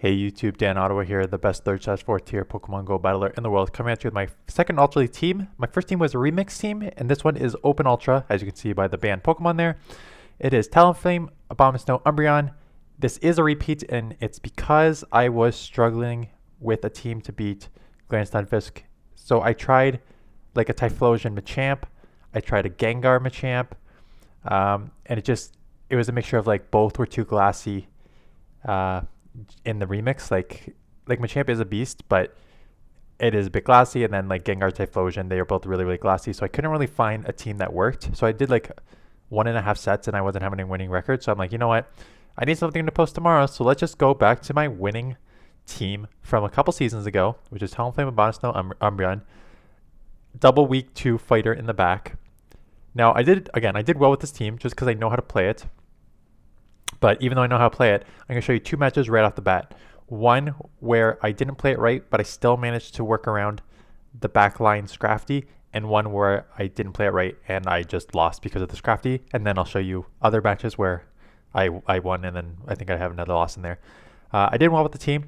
Hey YouTube, Dan Ottawa here, the best 3rd/4th tier Pokemon Go battler in the world, coming at you with my second Ultra League team. My first team was a remix team, and this one is Open Ultra, as you can see by the banned Pokemon there. It is Talonflame, Abomasnow, Umbreon. This is a repeat, and it's because I was struggling with a team to beat Glanstunfisk. So I tried like a Typhlosion Machamp, I tried a Gengar Machamp, and it was a mixture of like both were too glassy. In the remix, like Machamp is a beast, but it is a bit glassy, and then like Gengar Typhlosion, they are both really glassy, so I couldn't really find a team that worked. So I did like 1.5 sets and I wasn't having a winning record, so I'm like, you know what, I need something to post tomorrow, so let's just go back to my winning team from a couple seasons ago, which is Talonflame, Abomasnow, Umbreon, double week 2 fighter in the back. Now I did well with this team just because I know how to play it. But even though I know how to play it, I'm going to show you 2 matches right off the bat. One where I didn't play it right, but I still managed to work around the backline Scrafty, and one where I didn't play it right and I just lost because of the Scrafty. And then I'll show you other matches where I won, and then I think I have another loss in there. I did well with the team.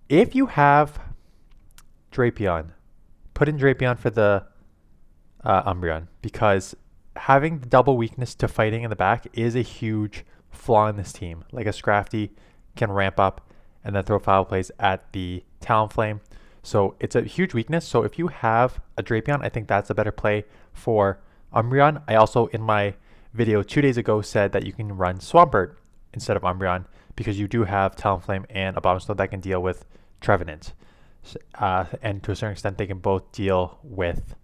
If you have Drapion, put in Drapion for the Umbreon, because having the double weakness to fighting in the back is a huge flaw in this team. Like a Scrafty can ramp up and then throw foul plays at the Talonflame. So it's a huge weakness. So if you have a Drapion, I think that's a better play for Umbreon. I also, in my video 2 days ago, said that you can run Swampert instead of Umbreon because you do have Talonflame and Abomasnow that can deal with Trevenant. And to a certain extent, they can both deal with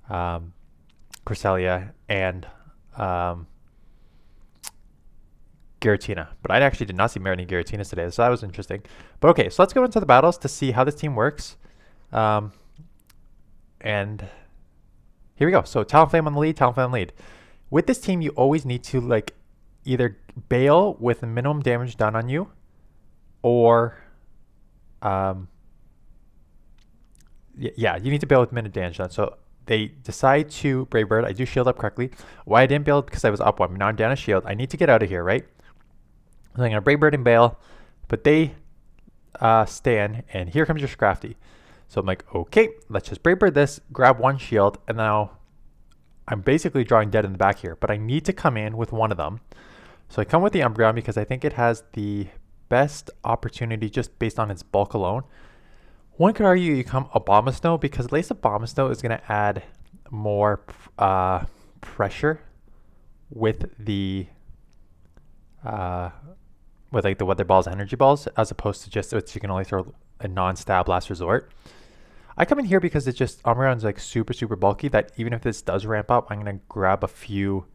Cresselia and Giratina, but I actually did not see many Giratinas today, so that was interesting. But okay, so let's go into the battles to see how this team works. And here we go. So Talonflame on the lead, Talonflame on the lead. With this team, you always need to like either bail with minimum damage done on you, or yeah, you need to bail with minimum damage done. So they decide to Brave Bird. I do shield up correctly. Why I didn't bail because I was up 1. Now I'm down a shield. I need to get out of here, right? So I'm going to Brave Bird and bail, but they stand, and here comes your Scrafty. So I'm like, okay, let's just Brave Bird this, grab 1 shield, and now I'm basically drawing dead in the back here, but I need to come in with one of them. So I come with the Umbreon because I think it has the best opportunity just based on its bulk alone. One could argue you come Abomasnow because at least Abomasnow is going to add more pressure with the with like the Weather Balls, Energy Balls, as opposed to just you can only throw a non-stab Last Resort. I come in here because it's just Umbreon's like super bulky that even if this does ramp up, I'm going to grab a few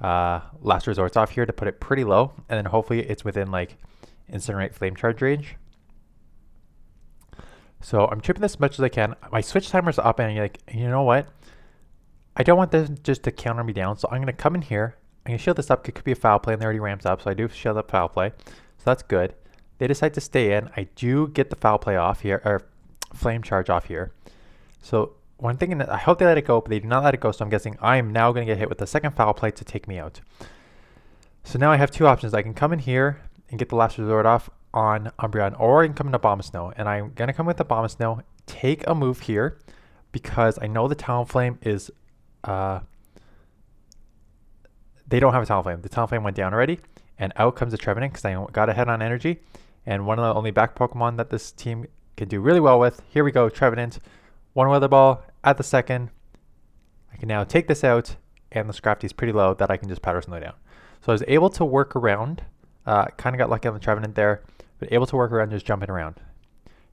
Last Resorts off here to put it pretty low, and then hopefully it's within like Incinerate Flame Charge range. So I'm chipping this as much as I can. My switch timer's up, and you're like, you know what? I don't want this just to counter me down, so I'm going to come in here. I'm going to shield this up. It could be a foul play, and they already ramped up, so I do shield up foul play. So that's good. They decide to stay in. I do get the foul play off here, or flame charge off here. So one thing, I hope they let it go, but they do not let it go, so I'm guessing I'm now going to get hit with the second foul play to take me out. So now I have 2 options. I can come in here and get the Last Resort off on Umbreon, or I can come into Abomasnow, and I'm going to come with Abomasnow, take a move here, because I know the Talonflame is, they don't have a Talonflame. The Talonflame went down already, and out comes the Trevenant because I got ahead on energy, and one of the only back Pokemon that this team can do really well with. Here we go, Trevenant, 1 Weather Ball at the second. I can now take this out, and the Scrafty is pretty low that I can just Powder Snow down. So I was able to work around, kind of got lucky on the Trevenant there, but able to work around just jumping around.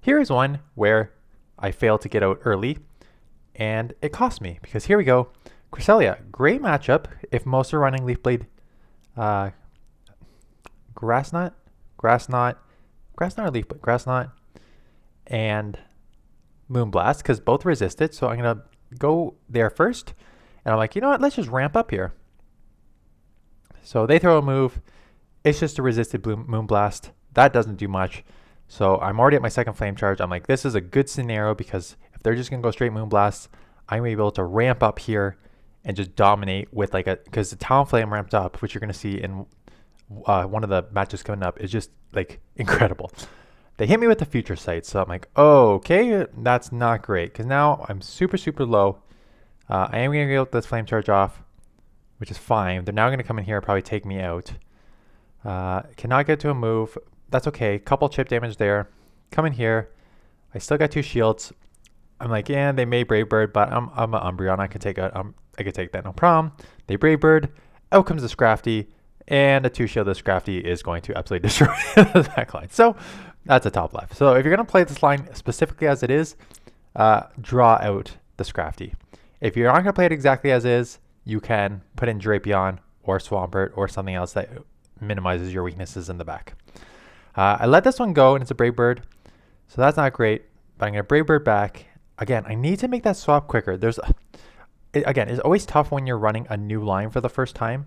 Here is one where I failed to get out early, and it cost me, because here we go. Cresselia, great matchup if most are running Leaf Blade, Grass Knot or Leaf Blade, Grass Knot, and Moonblast, because both resisted, so I'm going to go there first, and I'm like, you know what, let's just ramp up here. So they throw a move, it's just a resisted Moonblast, that doesn't do much, so I'm already at my second Flame Charge. I'm like, this is a good scenario, because if they're just going to go straight Moonblast, I'm able to ramp up here and just dominate with like because the Talonflame ramped up, which you're going to see in one of the matches coming up is just like incredible. They hit me with the future sight, so I'm like, oh, okay, that's not great, because now I'm super, super low. I am going to get this flame charge off, which is fine. They're now going to come in here and probably take me out. Cannot get to a move. That's okay. Couple chip damage there. Come in here. I still got 2 shields. I'm like, yeah, they may Brave Bird, but I'm an Umbreon. I could take that, no problem. They Brave Bird. Out comes the Scrafty, and a 2 shield. The Scrafty is going to absolutely destroy the backline. So that's a top left. So if you're going to play this line specifically as it is, draw out the Scrafty. If you're not going to play it exactly as is, you can put in Drapion or Swampert or something else that minimizes your weaknesses in the back. I let this one go, and it's a Brave Bird, so that's not great. But I'm going to Brave Bird back. Again, I need to make that swap quicker. Again, it's always tough when you're running a new line for the first time,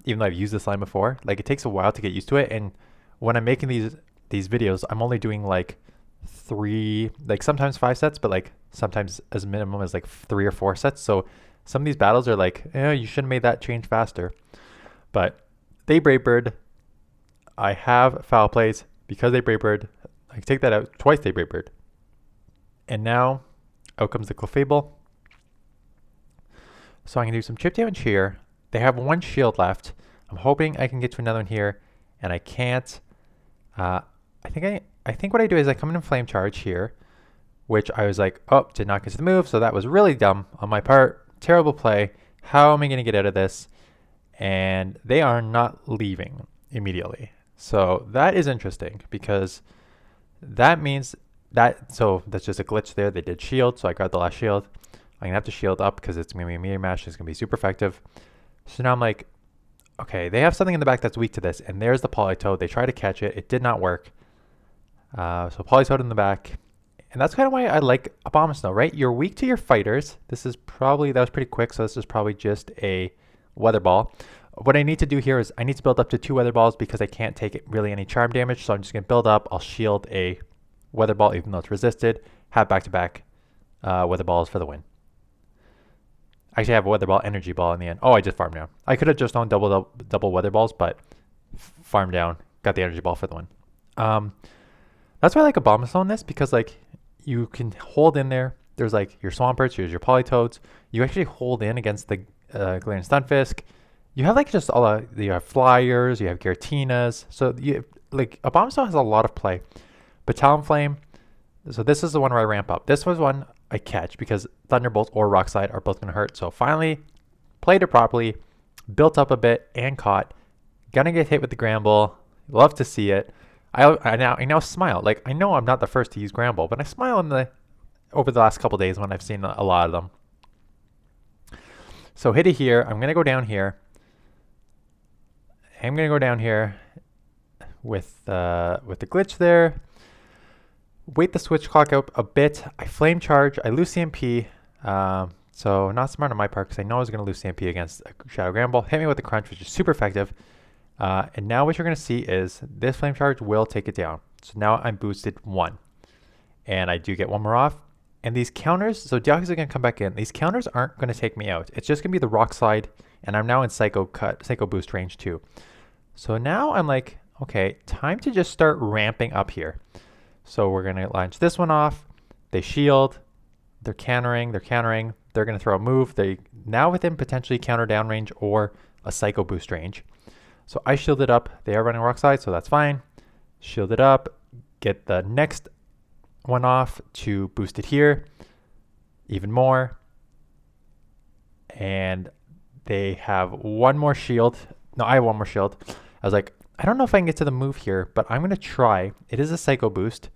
even though I've used this line before. Like, it takes a while to get used to it, and when I'm making these videos, I'm only doing like 3, like sometimes 5 sets, but like sometimes as minimum as like 3 or 4 sets. So some of these battles are like, you should have made that change faster. But they Brave Bird. I have foul plays because they Brave Bird. I can take that out. Twice they Brave Bird. And now out comes the Clefable. So I can do some chip damage here. They have 1 shield left. I'm hoping I can get to another one here, and I can't. I think what I do is I come in and flame charge here, which I was like, oh, did not get to the move. So that was really dumb on my part. Terrible play. How am I going to get out of this? And they are not leaving immediately. So that is interesting, because that means that, so that's just a glitch there. They did shield, so I got the last shield. I'm going to have to shield up because it's going to be a meteor mash. It's going to be super effective. So now I'm like, okay, they have something in the back that's weak to this, and there's the Politoed. They tried to catch it. It did not work. So Politoed in the back. And that's kind of why I like Abomasnow, right? You're weak to your fighters. That was pretty quick, so this is probably just a Weather Ball. What I need to do here is I need to build up to 2 Weather Balls because I can't take really any charm damage, so I'm just going to build up. I'll shield a Weather Ball even though it's resisted. Have back-to-back Weather Balls for the win. Actually, I have a Weather Ball, Energy Ball in the end. Oh, I just farmed down. I could have just done double Weather Balls, but farmed down. Got the Energy Ball for the win. That's why I like Abomasnow in this, because like you can hold in there. There's like your Swamperts, here's your Politoads. You actually hold in against the Galarian Stunfisk. You have like just you have Flyers, you have Giratinas. So you like Abomasnow has a lot of play. But Talonflame, so this is the one where I ramp up. This was one I catch because Thunderbolt or Rock Slide are both going to hurt. So finally played it properly, built up a bit and caught. Gonna get hit with the Gramble. Love to see it. I now smile. Like, I know I'm not the first to use Gramble, but I smile over the last couple days when I've seen a lot of them. So hit it here. I'm gonna go down here. I'm gonna go down here with the glitch there. Wait the switch clock out a bit. I flame charge. I lose CMP. So not smart on my part because I know I was gonna lose CMP against a Shadow Gramble. Hit me with the crunch, which is super effective. And now what you're going to see is this flame charge will take it down. So now I'm boosted 1. And I do get 1 more off. And these counters, so Deoxys are going to come back in. These counters aren't going to take me out. It's just going to be the Rock Slide. And I'm now in Psycho Boost range too. So now I'm like, okay, time to just start ramping up here. So we're going to launch this one off. They shield. They're countering. They're going to throw a move. They now within potentially counter down range or a Psycho Boost range. So I shielded up. They are running Rock Slide, so that's fine. Shield it up. Get the next one off to boost it here. Even more. And they have 1 more shield. No, I have 1 more shield. I was like, I don't know if I can get to the move here, but I'm going to try. It is a Psycho Boost.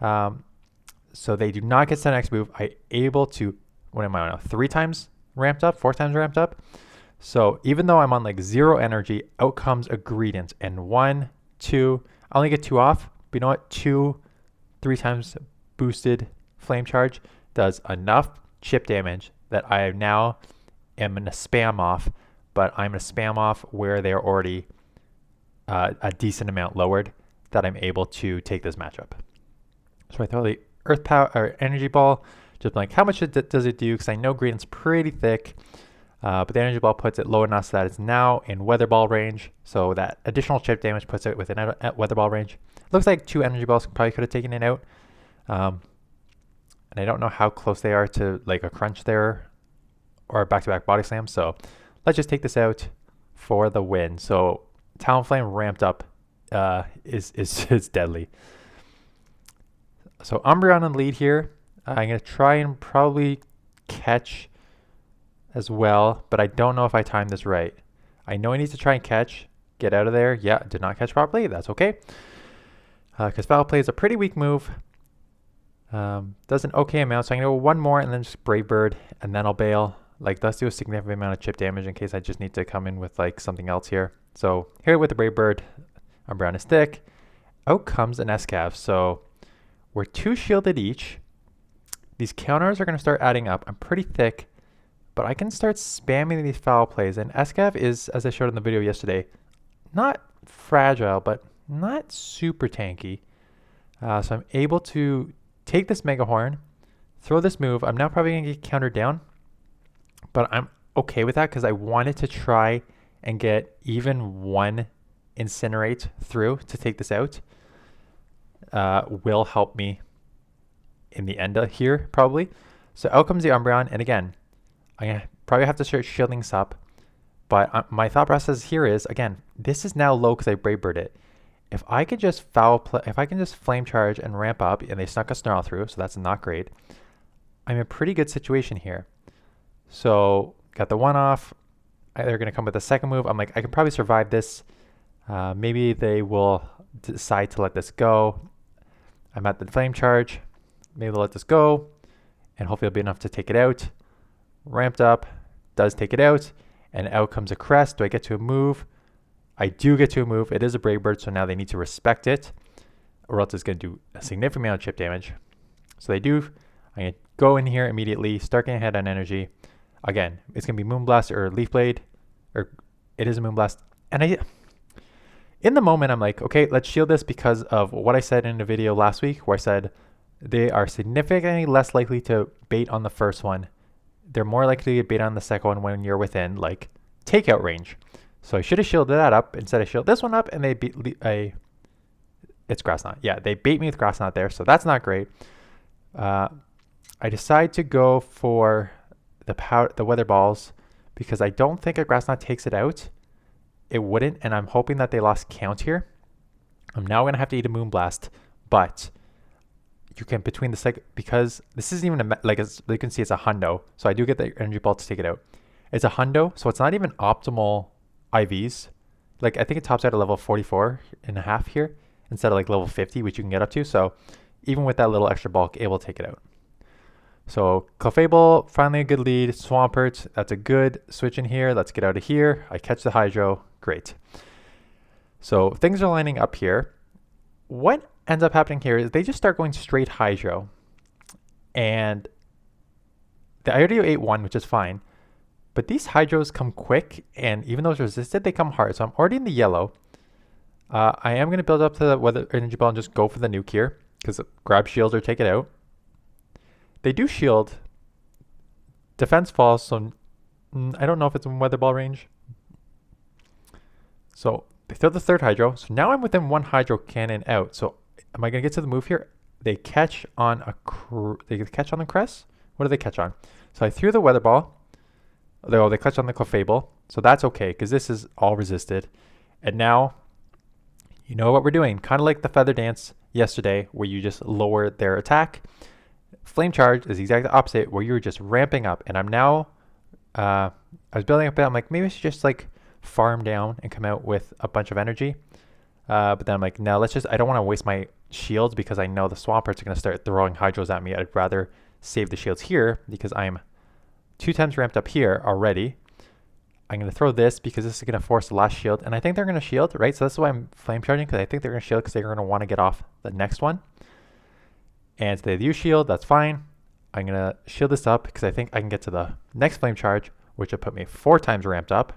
So they do not get to the next move. I able to, what am I on now? 3 times ramped up? 4 times ramped up? So even though I'm on like 0 energy, out comes a Greedent. And 1, 2, I only get 2 off. But you know what? 2, 3 times boosted flame charge does enough chip damage that I now am going to spam off. But I'm going to spam off where they're already a decent amount lowered that I'm able to take this matchup. So I throw the Earth Power or Energy Ball. Just like, how much does it do? Because I know Greedent's pretty thick. But the energy ball puts it low enough so that it's now in weather ball range. So that additional chip damage puts it within weather ball range. Looks like 2 energy balls probably could have taken it out. And I don't know how close they are to like a crunch there or back-to-back body slam. So let's just take this out for the win. So Talonflame ramped up is deadly. So Umbreon in the lead here. I'm going to try and probably catch as well, but I don't know if I timed this right. I know I need to try and catch. Get out of there. Yeah, did not catch properly. That's okay. Because Foul Play is a pretty weak move. Does an okay amount, so I'm going to go one more and then just Brave Bird, and then I'll bail. Like, let's do a significant amount of chip damage in case I just need to come in with like something else here. So here with the Brave Bird, Umbreon is thick. Out comes an Escav, so we're 2 shielded each. These counters are going to start adding up. I'm pretty thick, but I can start spamming these Foul Plays. And Escav is, as I showed in the video yesterday, not fragile, but not super tanky. So I'm able to take this Mega Horn, throw this move. I'm now probably going to get countered down, but I'm okay with that because I wanted to try and get even one Incinerate through to take this out. Will help me in the end here, probably. So out comes the Umbreon, and again, I probably have to start shielding this up, but my thought process here is, again, this is now low because I Brave Bird it. If I could just if I can just Flame Charge and ramp up, and they snuck a Snarl through, so that's not great, I'm in a pretty good situation here. So got the one off. They're going to come with a second move. I'm like, I can probably survive this. Maybe they will decide to let this go. I'm at the Flame Charge. Maybe they'll let this go, and hopefully it'll be enough to take it out. Ramped up, does take it out, and out comes a Crest. Do I get to a move? I do get to a move. It is a Brave Bird, so now they need to respect it, or else it's going to do a significant amount of chip damage. So they do. I'm going to go in here immediately, start getting ahead on energy. Again, it's going to be Moonblast or Leaf Blade, or it is a Moonblast. And in the moment, I'm like, okay, let's shield this because of what I said in the video last week, where I said they are significantly less likely to bait on the first one. They're more likely to bait on the second one when you're within like takeout range. So I should have shielded that up. Instead, I shield this one up, and they beat it's Grass Knot. Yeah, they bait me with Grass Knot there, so that's not great. I decide to go for the Weather Balls because I don't think a Grass Knot takes it out. It wouldn't, and I'm hoping that they lost count here. I'm now going to have to eat a Moonblast, but you can between the because this isn't even you can see it's a hundo, so I do get the energy ball to take it out. It's a hundo, so it's not even optimal IVs. Like, I think it tops out at level 44.5 here instead of like level 50, which you can get up to. So even with that little extra bulk, able to take it out. So Clefable, finally a good lead. Swampert, that's a good switch in here. Let's get out of here. I catch the Hydro. Great. So things are lining up here. What ends up happening here is they just start going straight Hydro. And I already ate one, which is fine. But these Hydros come quick, and even though it's resisted, they come hard. So I'm already in the yellow. I am going to build up to the Weather Energy Ball and just go for the nuke here, because grab shields or take it out. They do shield. Defense falls, so I don't know if it's in Weather Ball range. So they throw the third Hydro. So now I'm within one Hydro Cannon out. So am I going to get to the move here? They catch on the crest? What do they catch on? So I threw the Weather Ball. They clutch on the Clefable, so that's okay because this is all resisted. And now, you know what we're doing. Kind of like the Feather Dance yesterday where you just lower their attack. Flame Charge is the exact opposite where you're just ramping up. And I'm now, I was building up, I'm like, maybe I should just like farm down and come out with a bunch of energy. But then I'm like, no, I don't want to waste my shields because I know the Swamperts are going to start throwing Hydros at me. I'd rather save the shields here because I'm 2 times ramped up here already. I'm going to throw this because this is going to force the last shield. And I think they're going to shield, right? So that's why I'm flame charging, because I think they're going to shield because they're going to want to get off the next one. And so they do shield. That's fine. I'm going to shield this up because I think I can get to the next flame charge, which will put me 4 times ramped up.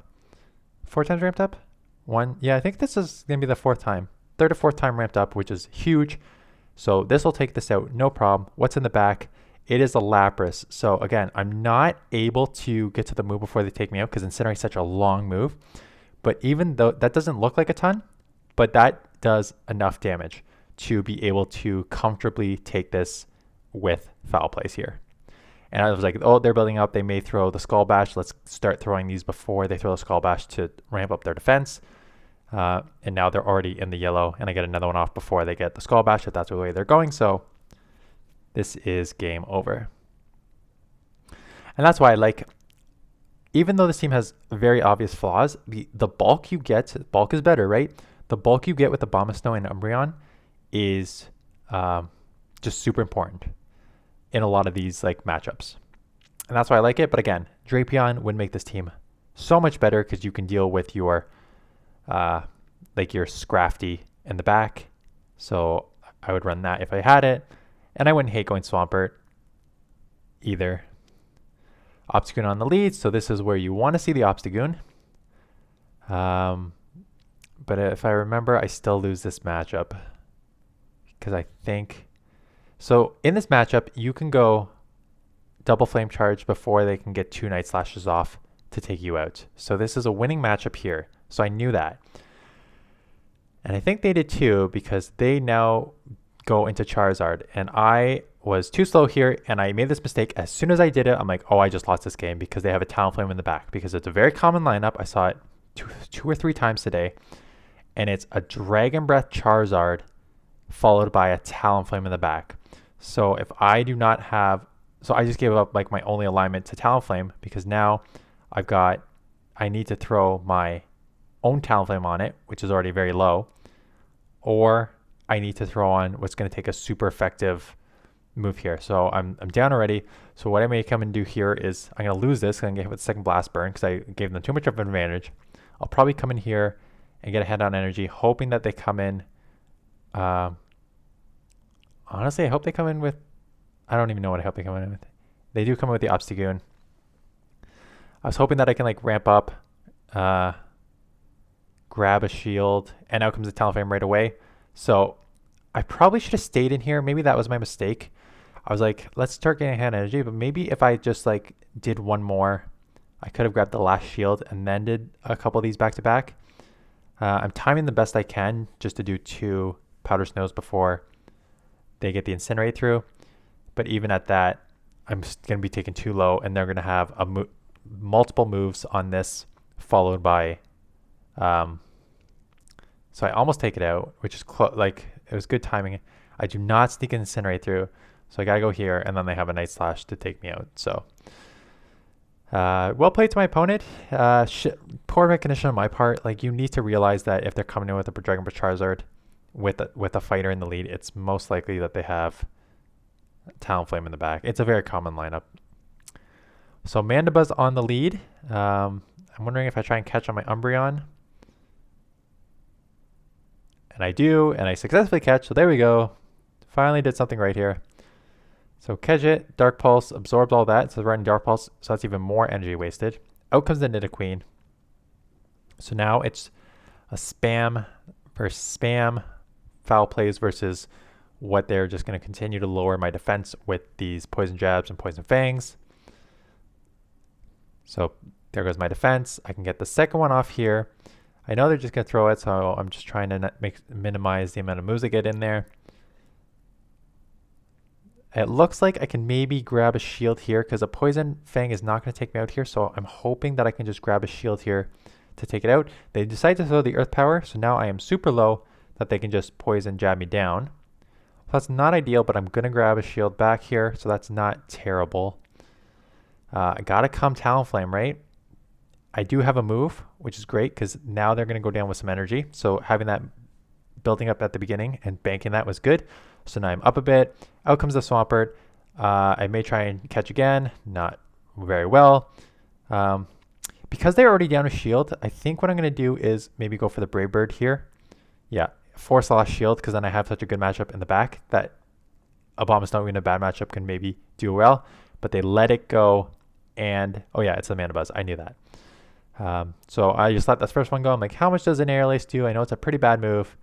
4 times ramped up? 1. Yeah, I think this is going to be the 4th time. 3rd or 4th time ramped up, which is huge. So this will take this out. No problem. What's in the back? It is a Lapras. So again, I'm not able to get to the move before they take me out because Incinerate is such a long move. But even though that doesn't look like a ton, but that does enough damage to be able to comfortably take this with Foul Plays here. And I was like, oh, they're building up. They may throw the Skull Bash. Let's start throwing these before they throw the Skull Bash to ramp up their defense. And now they're already in the yellow, and I get another one off before they get the Skull Bash if that's the way they're going. So this is game over. And that's why, like, even though this team has very obvious flaws, the bulk you get, bulk is better, right? The bulk you get with Abomasnow and Umbreon is just super important in a lot of these like matchups. And that's why I like it. But again, Drapion would make this team so much better because you can deal with your like your Scrafty in the back. So I would run that if I had it. And I wouldn't hate going Swampert either. Obstagoon on the lead, so this is where you want to see the Obstagoon. But if I remember, I still lose this matchup. Because I think... So in this matchup, you can go double Flame Charge before they can get 2 Night Slashes off to take you out. So this is a winning matchup here. So I knew that. And I think they did too, because they now go into Charizard. And I was too slow here, and I made this mistake. As soon as I did it, I'm like, oh, I just lost this game because they have a Talonflame in the back. Because it's a very common lineup. I saw it two or three times today. And it's a Dragon Breath Charizard followed by a Talonflame in the back. So if I do not have... So I just gave up like my only alignment to Talonflame because now I need to throw my own Talonflame on it, which is already very low. Or I need to throw on what's going to take a super effective move here. So I'm down already. So what I may come and do here is I'm going to lose this. I'm going to get hit with second Blast Burn because I gave them too much of an advantage. I'll probably come in here and get a head on energy, hoping that they come in. Honestly, I hope they come in with... I don't even know what I hope they come in with. They do come in with the Obstagoon. I was hoping that I can like ramp up, grab a shield, and out comes the Talonflame right away. So I probably should have stayed in here. Maybe that was my mistake. I was like, let's start getting hand energy, but maybe if I just like did one more, I could have grabbed the last shield and then did a couple of these back to back. I'm timing the best I can just to do 2 Powder Snows before they get the Incinerate through. But even at that, I'm going to be taken too low, and they're going to have multiple moves on this, followed by... so I almost take it out, which is like it was good timing. I do not sneak an Incinerate through, so I got to go here, and then they have a Night Slash to take me out. So well played to my opponent. Poor recognition on my part. Like, you need to realize that if they're coming in with a Dragon Ball Charizard with a fighter in the lead, it's most likely that they have Talonflame in the back. It's a very common lineup. So Mandibuzz on the lead. I'm wondering if I try and catch on my Umbreon. And I do, and I successfully catch. So there we go. Finally did something right here. So catch it, Dark Pulse, absorbs all that. So running Dark Pulse, so that's even more energy wasted. Out comes the Nidoqueen. So now it's a spam versus spam, foul plays versus what they're just going to continue to lower my defense with these Poison Jabs and Poison Fangs. So there goes my defense. I can get the second one off here. I know they're just going to throw it, so I'm just trying to minimize the amount of moves I get in there. It looks like I can maybe grab a shield here because a Poison Fang is not going to take me out here, so I'm hoping that I can just grab a shield here to take it out. They decide to throw the Earth Power, so now I am super low that they can just Poison Jab me down. So that's not ideal, but I'm going to grab a shield back here, so that's not terrible. I got to come Talonflame, right? I do have a move, which is great because now they're going to go down with some energy. So having that building up at the beginning and banking that was good. So now I'm up a bit. Out comes the Swampert. I may try and catch again. Not very well. Because they're already down a shield, I think what I'm going to do is maybe go for the Brave Bird here. Yeah, force the last shield because then I have such a good matchup in the back that Abomasnow in a bad matchup can maybe do well. But they let it go. And, oh yeah, it's the Mandibuzz. I knew that. So I just let this first one go. I'm like, how much does an Air Lace do? I know it's a pretty bad move.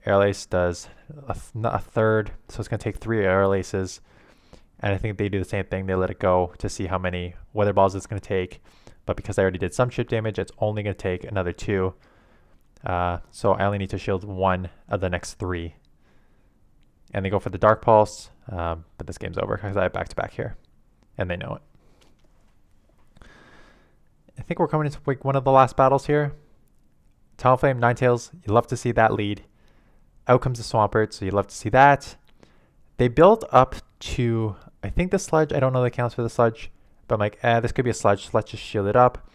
Air Lace does a third, so it's going to take 3 Air Laces. And I think they do the same thing. They let it go to see how many weather balls it's going to take. But because I already did some chip damage, it's only going to take another 2. So I only need to shield 1 of the next 3. And they go for the Dark Pulse, but this game's over because I have back-to-back here. And they know it. I think we're coming into like one of the last battles here. Talonflame, Ninetales, you love to see that lead. Out comes the Swampert, so you love to see that. They build up to, I think the Sludge, I don't know the counts for the Sludge, but I'm like, this could be a Sludge, so let's just shield it up.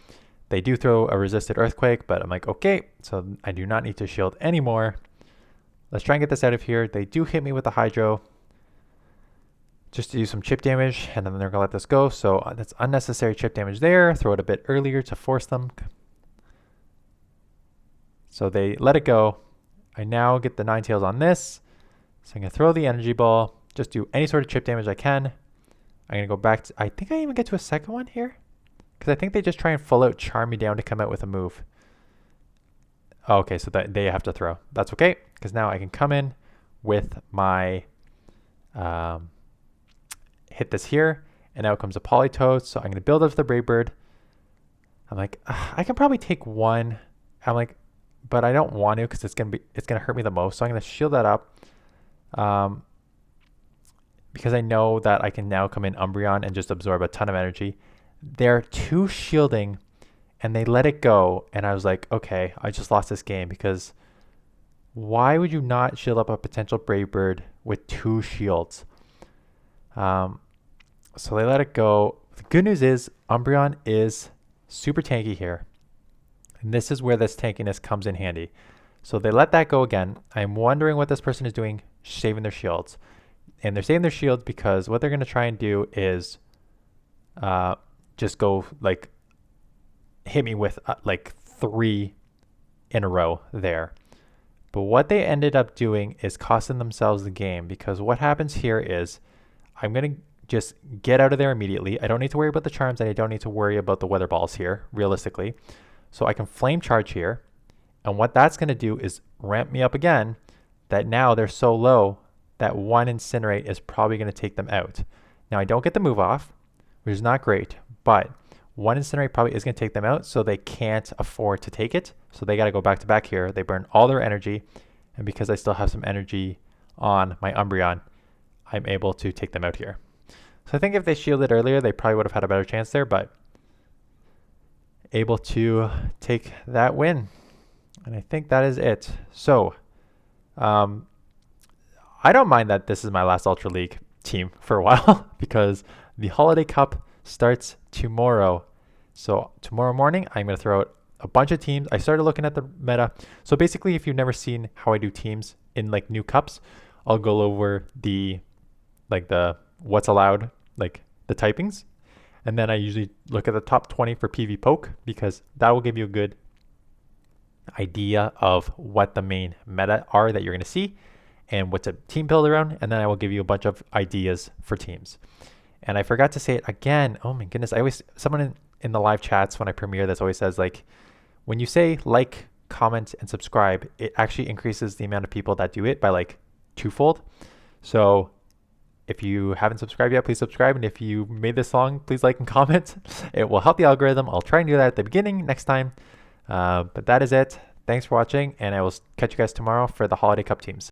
They do throw a resisted Earthquake, but I'm like, okay, so I do not need to shield anymore. Let's try and get this out of here. They do hit me with the Hydro just to do some chip damage, and then they're going to let this go. So that's unnecessary chip damage there. Throw it a bit earlier to force them. So they let it go. I now get the Ninetales on this. So I'm going to throw the Energy Ball, just do any sort of chip damage I can. I'm going to go back to, I think I even get to a second one here. Because I think they just try and full out charm me down to come out with a move. Oh, okay, so that they have to throw. That's okay, because now I can come in with my, hit this here, and out comes a Politoed. So I'm going to build up the Brave Bird. I'm like, I can probably take 1. I'm like, but I don't want to because it's gonna hurt me the most. So I'm gonna shield that up, because I know that I can now come in Umbreon and just absorb a ton of energy. They're 2 shielding, and they let it go. And I was like, okay, I just lost this game because why would you not shield up a potential Brave Bird with 2 shields? So they let it go. The good news is Umbreon is super tanky here. And this is where this tankiness comes in handy. So they let that go again. I'm wondering what this person is doing, saving their shields. And they're saving their shields because what they're going to try and do is just go like hit me with like 3 in a row there. But what they ended up doing is costing themselves the game, because what happens here is I'm going to just get out of there immediately. I don't need to worry about the charms, and I don't need to worry about the weather balls here, realistically. So I can flame charge here. And what that's going to do is ramp me up again, that now they're so low that 1 Incinerate is probably going to take them out. Now I don't get the move off, which is not great, but 1 Incinerate probably is going to take them out, so they can't afford to take it. So they got to go back to back here. They burn all their energy, and because I still have some energy on my Umbreon, I'm able to take them out here. So I think if they shielded earlier, they probably would have had a better chance there, but able to take that win. And I think that is it. So I don't mind that this is my last Ultra League team for a while because the Holiday Cup starts tomorrow. So tomorrow morning, I'm going to throw out a bunch of teams. I started looking at the meta. So basically, if you've never seen how I do teams in like new cups, I'll go over the what's allowed, like the typings. And then I usually look at the top 20 for PV Poke, because that will give you a good idea of what the main meta are that you're going to see and what to team build around. And then I will give you a bunch of ideas for teams. And I forgot to say it again. Oh my goodness. Someone in the live chats when I premiere this always says, like, when you say like, comment, and subscribe, it actually increases the amount of people that do it by like 2-fold. So if you haven't subscribed yet, please subscribe. And if you made this long, please like and comment. It will help the algorithm. I'll try and do that at the beginning next time. But that is it. Thanks for watching, and I will catch you guys tomorrow for the Holiday Cup teams.